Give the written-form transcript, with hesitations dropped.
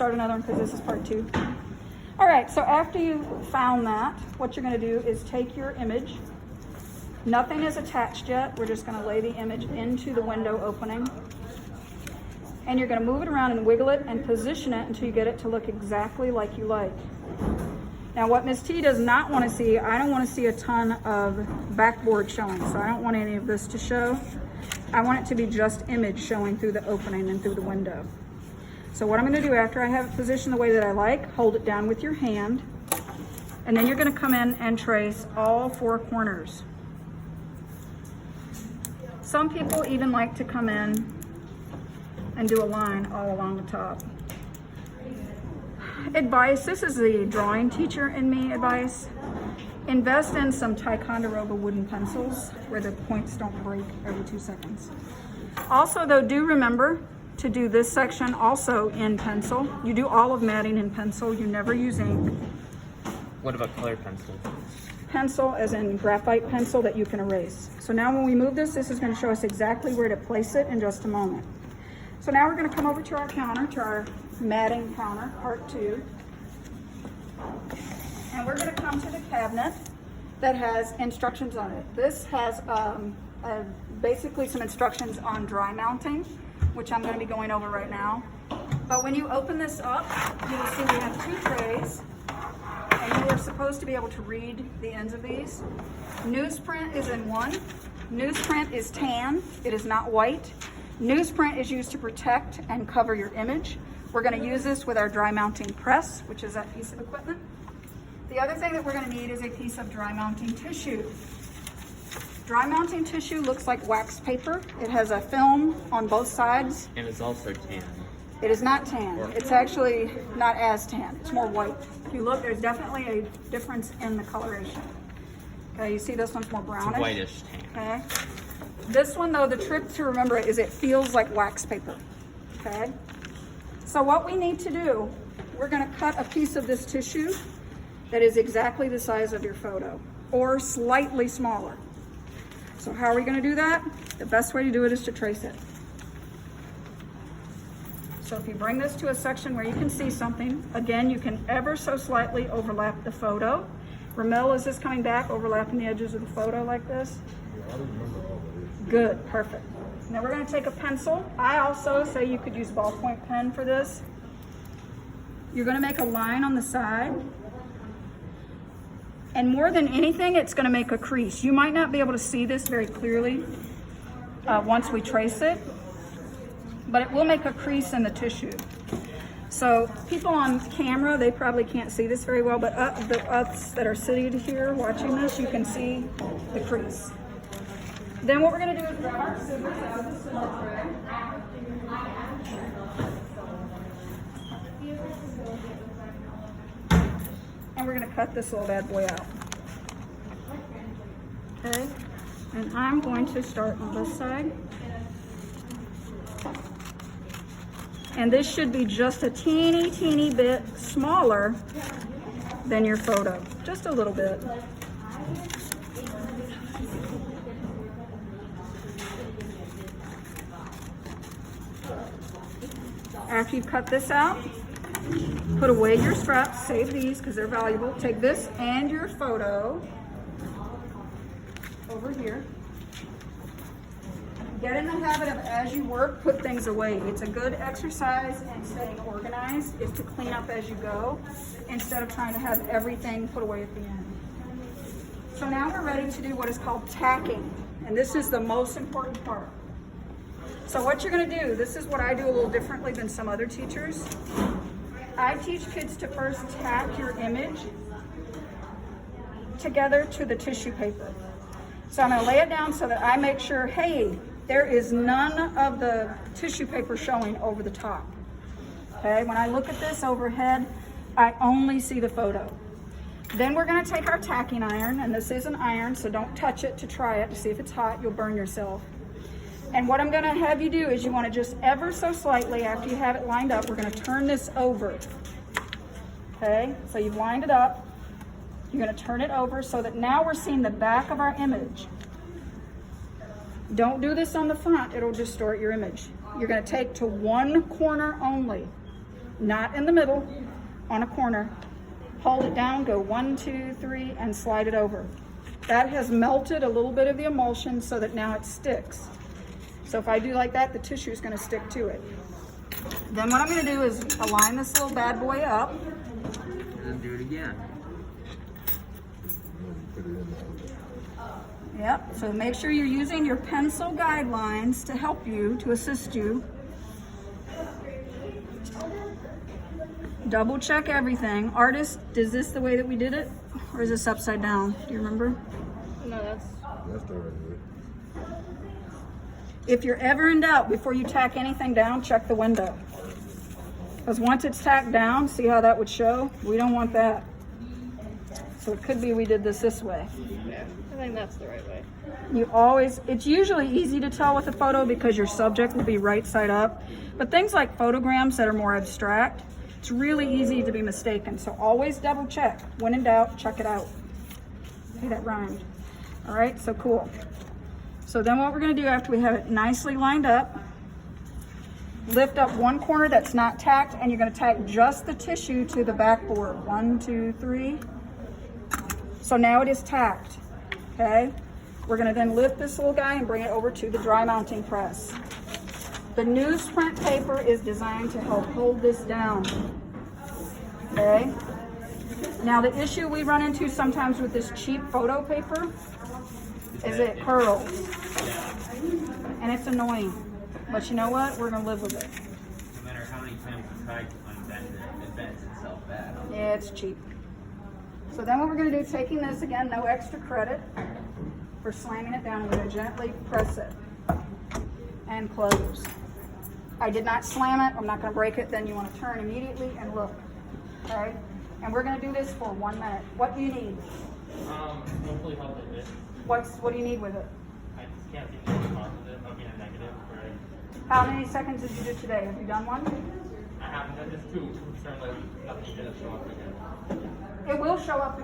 Start another one because this is part 2. All right, so after you found that, what you're going to do is take your image. Nothing is attached yet. We're just going to lay the image into the window opening. And you're going to move it around and wiggle it and position it until you get it to look exactly like you like. Now what Ms. T does not want to see, I don't want to see a ton of backboard showing, so I don't want any of this to show. I want it to be just image showing through the opening and through the window. So what I'm going to do after I have it positioned the way that I like, hold it down with your hand, and then you're going to come in and trace all 4 corners. Some people even like to come in and do a line all along the top. Advice, this is the drawing teacher in me advice. Invest in some Ticonderoga wooden pencils where the points don't break every 2 seconds. Also though, do remember to do this section also in pencil. You do all of matting in pencil, you never use ink. What about color pencil? Pencil as in graphite pencil that you can erase. So now when we move this is going to show us exactly where to place it in just a moment. So now we're going to come over to our counter, to our matting counter, part 2. And we're going to come to the cabinet that has instructions on it. This has basically some instructions on dry mounting, which I'm going to be going over right now. But when you open this up, you will see we have 2 trays, and you are supposed to be able to read the ends of these. Newsprint is in one. Newsprint is tan, it is not white. Newsprint is used to protect and cover your image. We're going to use this with our dry mounting press, which is that piece of equipment. The other thing that we're going to need is a piece of dry mounting tissue. Dry mounting tissue looks like wax paper. It has a film on both sides. And it's also tan. It is not tan. It's actually not as tan. It's more white. If you look, there's definitely a difference in the coloration. Okay, you see this one's more brownish. It's whitish tan. Okay. This one though, the trick to remember is it feels like wax paper. Okay. So what we need to do, we're going to cut a piece of this tissue that is exactly the size of your photo or slightly smaller. So how are we going to do that? The best way to do it is to trace it. So if you bring this to a section where you can see something, again, you can ever so slightly overlap the photo. Ramel, is this coming back, overlapping the edges of the photo like this? Good, perfect. Now we're going to take a pencil. I also say you could use ballpoint pen for this. You're going to make a line on the side. And more than anything, it's going to make a crease. You might not be able to see this very clearly once we trace it, but it will make a crease in the tissue. So people on camera, they probably can't see this very well, but us that are sitting here watching this, you can see the crease. Then what we're going to do is grab our scissors out of the scissor tray. And we're going to cut this little bad boy out. Okay, and I'm going to start on this side. And this should be just a teeny bit smaller than your photo, just a little bit. After you've cut this out, put away your straps, save these because they're valuable. Take this and your photo over here. Get in the habit of, as you work, put things away. It's a good exercise in staying organized is to clean up as you go instead of trying to have everything put away at the end. So now we're ready to do what is called tacking, and this is the most important part. So what you're going to do, this is what I do a little differently than some other teachers. I teach kids to first tack your image together to the tissue paper. So I'm going to lay it down so that I make sure, hey, there is none of the tissue paper showing over the top. Okay, when I look at this overhead, I only see the photo. Then we're going to take our tacking iron, and this is an iron, so don't touch it to try it to see if it's hot. You'll burn yourself. And what I'm going to have you do is you want to just ever so slightly, after you have it lined up, we're going to turn this over. Okay, so you've lined it up. You're going to turn it over so that now we're seeing the back of our image. Don't do this on the front, it'll distort your image. You're going to take to one corner only. not in the middle, on a corner. Hold it down, go 1, 2, 3, and slide it over. That has melted a little bit of the emulsion so that now it sticks. So if I do like that, the tissue is going to stick to it. Then what I'm going to do is align this little bad boy up. And then do it again. Yep, so make sure you're using your pencil guidelines to help you, to assist you. Double check everything. Artist, is this the way that we did it? Or is this upside down? Do you remember? No, that's the right way. If you're ever in doubt, before you tack anything down, check the window. Because once it's tacked down, see how that would show? We don't want that. So it could be we did this way. yeah. I think that's the right way. You always, it's usually easy to tell with a photo because your subject will be right side up. But things like photograms that are more abstract, it's really easy to be mistaken. So always double check. When in doubt, check it out. See, that rhymed. All right, so cool. So then what we're gonna do after we have it nicely lined up, lift up one corner that's not tacked, and you're gonna tack just the tissue to the backboard. 1, 2, 3. So now it is tacked, okay? We're gonna then lift this little guy and bring it over to the dry mounting press. The newsprint paper is designed to help hold this down, okay? Now the issue we run into sometimes with this cheap photo paper is it curls. And it's annoying. But you know what? We're gonna live with it. No matter how many times you try to unbend it, it bends itself back. Yeah, it's cheap. So then what we're gonna do, taking this again, no extra credit for slamming it down, we're gonna gently press it and close. I did not slam it, I'm not gonna break it, then you wanna turn immediately and look, okay? And we're gonna do this for 1 minute. What do you need? Hopefully help with this. What do you need with it? I just can't see the positive, I mean a negative, right? How many seconds did you do today? Have you done one? I haven't done this too, certainly nothing didn't show up again. It will show up